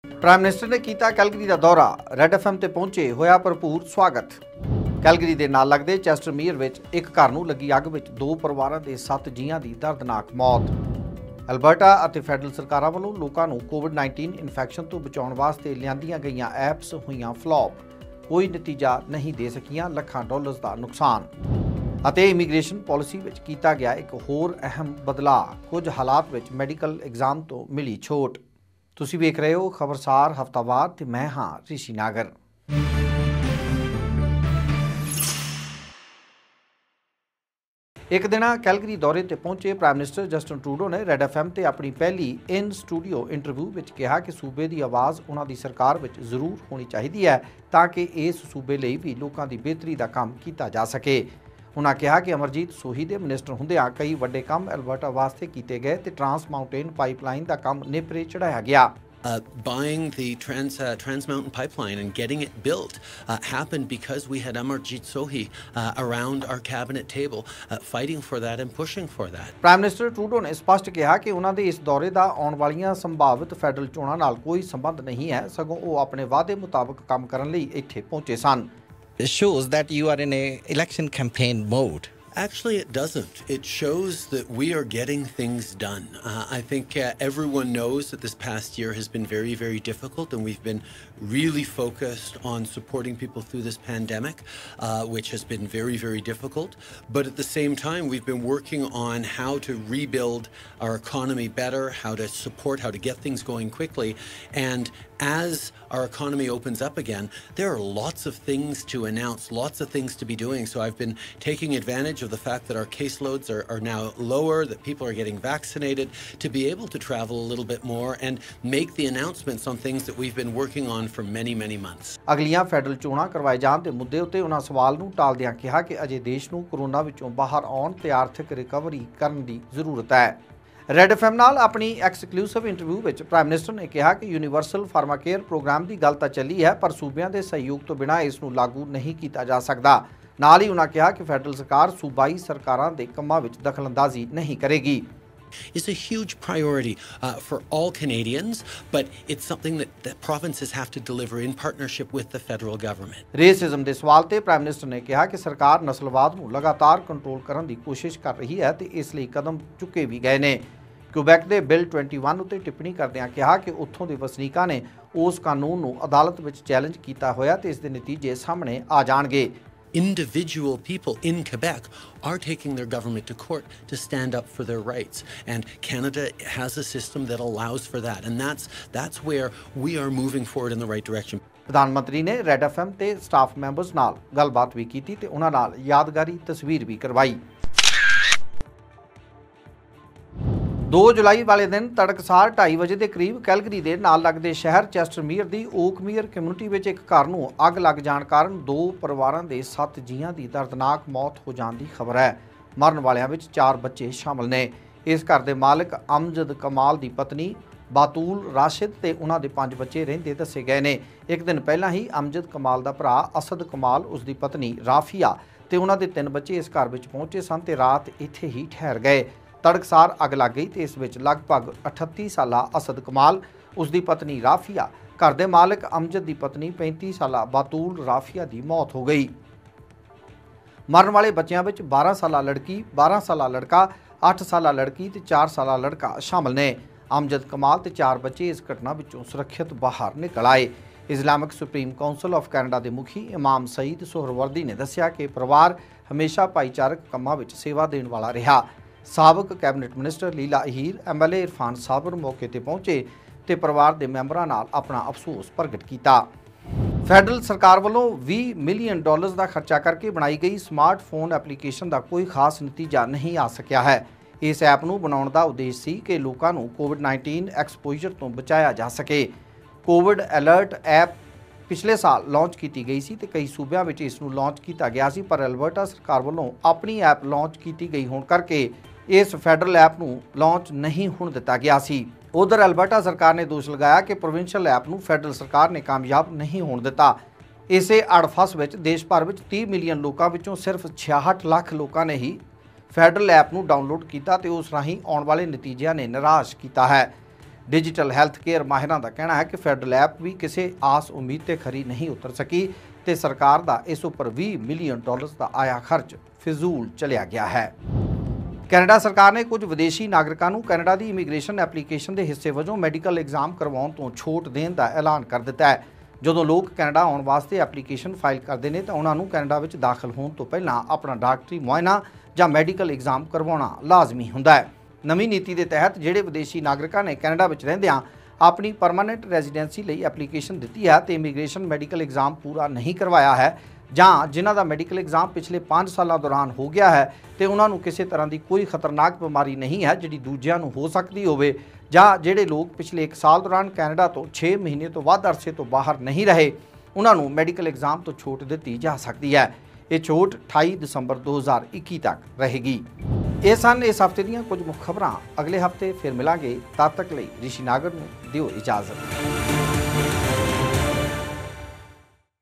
Prime minister ने किया Calgary का दौरा। रेड एफएम ते पहुंचे होया भरपूर स्वागत। कैलगरी दे नाल लगदे चेस्टरमीयर विच एक घर नूं लगी अग विच 2 परिवारां दे 7 जीआं दी दर्दनाक मौत। अल्बर्टा ਅਤੇ ਫੈਡਰਲ ਸਰਕਾਰਾਂ ਵੱਲੋਂ ਲੋਕਾਂ ਨੂੰ कोविड-19 ਇਨਫੈਕਸ਼ਨ ਤੋਂ ਬਚਾਉਣ ਵਾਸਤੇ ਲਿਆਂਦੀਆਂ ਗਈਆਂ ਐਪਸ ਹੋਈਆਂ ਫਲॉप। ਕੋਈ ਨਤੀਜਾ ਨਹੀਂ ਦੇ ਸਕੀਆਂ, ਲੱਖਾਂ ਡਾਲਰਸ ਦਾ ਨੁਕਸਾਨ। ਅਤੇ ਇਮੀਗ੍ਰੇਸ਼ਨ ਪਾਲਿਸੀ ਵਿੱਚ ਕੀਤਾ ਗਿਆ ਇੱਕ ਹੋਰ ਅਹਿਮ ਬਦਲਾਅ। ਕੁਝ ਹਾਲਾਤ ਵਿੱਚ ਮੈਡੀਕਲ ਐਗਜ਼ਾਮ ਤੋਂ ਮਿਲੀ ਛੋਟ। ਤੁਸੀਂ ਵੇਖ ਰਹੇ ਹੋ ਖਬਰਸਾਰ ਹਫਤਾਵਾਰ ਤੇ ਮੈਂ ਹਾਂ ਰਿਸ਼ੀ ਨਾਗਰ। एक दिन कैलगरी दौरे ते पहुंचे प्राइम मिनिस्टर जस्टिन ट्रूडो ने रेड एफएम ते अपनी पहली इन स्टूडियो इंटरव्यू विच कहा कि सूबे की आवाज़ उन्हां दी सरकार विच जरूर होनी चाहिए है ताकि इस सूबे लई भी लोगों की बेहतरी का काम किया जा सके। उन्होंने कहा कि अमरजीत सोही के मिनिस्टर हुंदियां कई वड्डे काम अल्बर्टा वास्ते किए गए तो ट्रांस माउंटेन पाइपलाइन का काम नेपरे चढ़ाया गया। Buying the Trans Mountain Pipeline and getting it built happened because we had Amarjeet Sohi around our cabinet table fighting for that and pushing for that. Prime minister Trudeau ने स्पष्ट कहा कि उन्होंने इस दौरे का आने वाली संभावित फैडरल चोणां नाल कोई संबंध नहीं है, सगों वो अपने वादे मुताबिक काम करने लई इत्थे पहुंचे सन। It shows that you are in a election campaign mode. Actually, it doesn't. It shows that we are getting things done. I think everyone knows that this past year has been very, very difficult, and we've been really focused on supporting people through this pandemic, which has been very, very difficult. But at the same time, we've been working on how to rebuild our economy better, how to support, how to get things going quickly. And as our economy opens up again, there are lots of things to announce, lots of things to be doing. So I've been taking advantage of the fact that our caseloads are now lower, that people are getting vaccinated, to be able to travel a little bit more and make the announcements on things that we've been working on for many, many months. ਅਗਲੀਆਂ federal ਚੋਣਾਂ ਕਰਵਾਏ ਜਾਣ ਦੇ ਮੁੱਦੇ ਉੱਤੇ ਉਹਨਾਂ ਸਵਾਲ ਨੂੰ ਟਾਲਦਿਆਂ ਕਿਹਾ ਕਿ ਅਜੇ ਦੇਸ਼ ਨੂੰ ਕੋਰੋਨਾ ਵਿੱਚੋਂ ਬਾਹਰ ਆਉਣ ਤੇ ਆਰਥਿਕ ਰਿਕਵਰੀ ਕਰਨ ਦੀ ਜ਼ਰੂਰਤ ਹੈ। रेड एफएम नाल अपनी एक्सक्लूसिव इंटरव्यू में प्राइम मिनिस्टर ने कहा कि यूनीवर्सल फार्माकेयर प्रोग्राम की गल तो चली है, पर सूबियां के सहयोग तो बिना इसनूं लागू नहीं किया जा सकता। नाल ही उन्होंने कहा कि फैडरल सरकार सूबाई सरकारां दे कम्मां विच दखलअंदाजी नहीं करेगी। It's a huge priority for all Canadians, but it's something that the provinces have to deliver in partnership with the federal government. Racism के सवाल ते प्राइम मिनिस्टर ने कहा कि सरकार नस्लवाद नूं लगातार कंट्रोल करने की कोशिश कर रही है तो इसलिए कदम चुके भी गए ने। क्यूबैक के बिल 21 उत्ते टिप्पणी करदिआं कहा कि उत्थों के वसनीकां ने उस कानून नूं अदालत विच चैलेंज किया होया ते इस दे नतीजे सामने आ जाणगे। Individual people in Quebec are taking their government to court to stand up for their rights, and Canada has a system that allows for that, and that's where we are moving forward in the right direction. प्रधानमंत्री ने red FM ते staff members नाल गलबात भी की ते उन्हां नाल यादगारी तस्वीर भी करवाई। 2 जुलाई वाले दिन तड़कसार 2:30 बजे के करीब कैलगरी के नाल लगते शहर चेस्टरमीयर की ओकमीयर कम्यूनिटी में एक घर नूं अग लग जाण कारण 2 परिवारां दे 7 जीआं की दर्दनाक मौत हो जाने की खबर है। मरण वालियां विच 4 बच्चे शामिल ने। इस घर के मालिक अमजद कमाल की पत्नी बातूल राशिद ते उन्हां दे 5 बच्चे रहिंदे दस्से गए ने। एक दिन पहला ही अमजद कमाल का भरा असद कमाल, उसकी पत्नी राफिया ते उन्हां दे 3 बच्चे इस घर विच पहुंचे सन ते रात इत्थे ही ठहर गए। तड़कसार अग लग गई तो इस विच लगभग 38 साला असद कमाल, उसकी पत्नी राफिया, घर के मालिक अमजद की पत्नी 35 साला बातूल राफिया की मौत हो गई। मरण वाले बच्चों में 12 साला लड़की, 12 साला लड़का, 8 साला लड़की ते 4 साला लड़का शामिल ने। अमजद कमाल ते 4 बच्चे इस घटना विचों सुरक्षित बाहर निकल आए। Islamic supreme council of Canada के मुखी इमाम सईद सोहरवर्दी ने दस्सिया कि परिवार हमेशा भाईचारक कामां विच सेवा देने वाला रहा। साबक कैबिनेट मिनिस्टर लीला अहीर, MLA इरफान साबर मौके पर पहुंचे तो परिवार के मैंबरों नाल अपना अफसोस प्रगट किया। फैडरल सरकार वालों $20 मिलियन का खर्चा करके बनाई गई स्मार्टफोन एप्लीकेशन का कोई खास नतीजा नहीं आ सकिया है। इस ऐप नूं बनाउण दा उद्देश सी कि लोगों नूं कोविड-19 एक्सपोजर तो बचाया जा सके। कोविड अलर्ट ऐप पिछले साल लॉन्च की गई सी ते कई सूबियां विच इस नूं लॉन्च किया गया सी, पर अल्बर्टा सरकार वालों अपनी ऐप लॉन्च की गई होने करके इस फैडरल ऐप नूं लॉन्च नहीं होण दिता गया सी। उधर अल्बर्टा सरकार ने दोष लगाया कि प्रोविंशियल ऐप नूं फैडरल सरकार ने कामयाब नहीं होण दिता। इसे अड़फस विच देश भर विच 30 मिलियन लोकां विचों सिर्फ 66 लाख लोकां ने ही फैडरल ऐप नूं डाउनलोड किया ते उस राहीं आउण वाले नतीजिਆਂ ने निराश किया है। ਡਿਜੀਟਲ ਹੈਲਥ ਕੇਅਰ ਮਾਹਿਰਾਂ ਦਾ ਕਹਿਣਾ ਹੈ ਕਿ ਫੈਡਰਲ ਐਪ ਵੀ ਕਿਸੇ ਆਸ ਉਮੀਦ ਤੇ ਖਰੀ ਨਹੀਂ ਉਤਰ ਸਕੀ ਤੇ ਸਰਕਾਰ ਦਾ ਇਸ ਉੱਪਰ $20 ਮਿਲੀਅਨ ਦਾ ਆਇਆ ਖਰਚ ਫਿਜ਼ੂਲ ਚਲਿਆ ਗਿਆ ਹੈ। ਕੈਨੇਡਾ ਸਰਕਾਰ ਨੇ ਕੁਝ ਵਿਦੇਸ਼ੀ ਨਾਗਰਿਕਾਂ ਨੂੰ ਕੈਨੇਡਾ ਦੀ ਇਮੀਗ੍ਰੇਸ਼ਨ ਐਪਲੀਕੇਸ਼ਨ ਦੇ ਹਿੱਸੇ ਵਜੋਂ ਮੈਡੀਕਲ ਐਗਜ਼ਾਮ ਕਰਵਾਉਣ ਤੋਂ ਛੋਟ ਦੇਣ ਦਾ ਐਲਾਨ ਕਰ ਦਿੱਤਾ ਹੈ। ਜਦੋਂ ਲੋਕ ਕੈਨੇਡਾ ਆਉਣ ਵਾਸਤੇ ਐਪਲੀਕੇਸ਼ਨ ਫਾਈਲ ਕਰਦੇ ਨੇ ਤਾਂ ਉਹਨਾਂ ਨੂੰ ਕੈਨੇਡਾ ਵਿੱਚ ਦਾਖਲ ਹੋਣ ਤੋਂ ਪਹਿਲਾਂ ਆਪਣਾ ਡਾਕਟਰੀ ਮੁਆਇਨਾ ਜਾਂ ਮੈਡੀਕਲ ਐਗਜ਼ਾਮ ਕਰਵਾਉਣਾ ਲਾਜ਼ਮੀ ਹੁੰਦਾ ਹੈ। ਨਵੀਂ ਨੀਤੀ ਦੇ ਤਹਿਤ ਜਿਹੜੇ ਵਿਦੇਸ਼ੀ ਨਾਗਰਿਕਾਂ ਨੇ ਕੈਨੇਡਾ ਵਿੱਚ ਰਹਿੰਦਿਆਂ ਆਪਣੀ ਪਰਮਾਨੈਂਟ ਰੈਜ਼ੀਡੈਂਸੀ ਲਈ ਐਪਲੀਕੇਸ਼ਨ ਦਿੱਤੀ ਹੈ ਤੇ ਇਮੀਗ੍ਰੇਸ਼ਨ ਮੈਡੀਕਲ ਐਗਜ਼ਾਮ ਪੂਰਾ ਨਹੀਂ ਕਰਵਾਇਆ ਹੈ ਜਾਂ ਜਿਨ੍ਹਾਂ ਦਾ ਮੈਡੀਕਲ ਐਗਜ਼ਾਮ ਪਿਛਲੇ 5 ਸਾਲਾਂ ਦੌਰਾਨ ਹੋ ਗਿਆ ਹੈ ਤੇ ਉਹਨਾਂ ਨੂੰ ਕਿਸੇ ਤਰ੍ਹਾਂ ਦੀ ਕੋਈ ਖਤਰਨਾਕ ਬਿਮਾਰੀ ਨਹੀਂ ਹੈ ਜਿਹੜੀ ਦੂਜਿਆਂ ਨੂੰ ਹੋ ਸਕਦੀ ਹੋਵੇ, ਜਾਂ ਜਿਹੜੇ ਲੋਕ ਪਿਛਲੇ 1 ਸਾਲ ਦੌਰਾਨ ਕੈਨੇਡਾ ਤੋਂ 6 ਮਹੀਨੇ ਤੋਂ ਵੱਧ ਅਰਸੇ ਤੋਂ ਬਾਹਰ ਨਹੀਂ ਰਹੇ, ਉਹਨਾਂ ਨੂੰ ਮੈਡੀਕਲ ਐਗਜ਼ਾਮ ਤੋਂ ਛੋਟ ਦਿੱਤੀ ਜਾ ਸਕਦੀ ਹੈ। ਇਹ ਛੋਟ 28 ਦਸੰਬਰ 2021 ਤੱਕ ਰਹੇਗੀ। ਇਹ ਸਨ ਇਸ ਹਫ਼ਤੇ ਦੀਆਂ ਕੁਝ ਮੁੱਖ ਖਬਰਾਂ। ਅਗਲੇ ਹਫ਼ਤੇ ਫਿਰ ਮਿਲਾਂਗੇ। ਤਦ ਤੱਕ ਲਈ ਰਿਸ਼ੀ ਨਾਗਰ ਨੂੰ ਦਿਓ ਇਜਾਜ਼ਤ।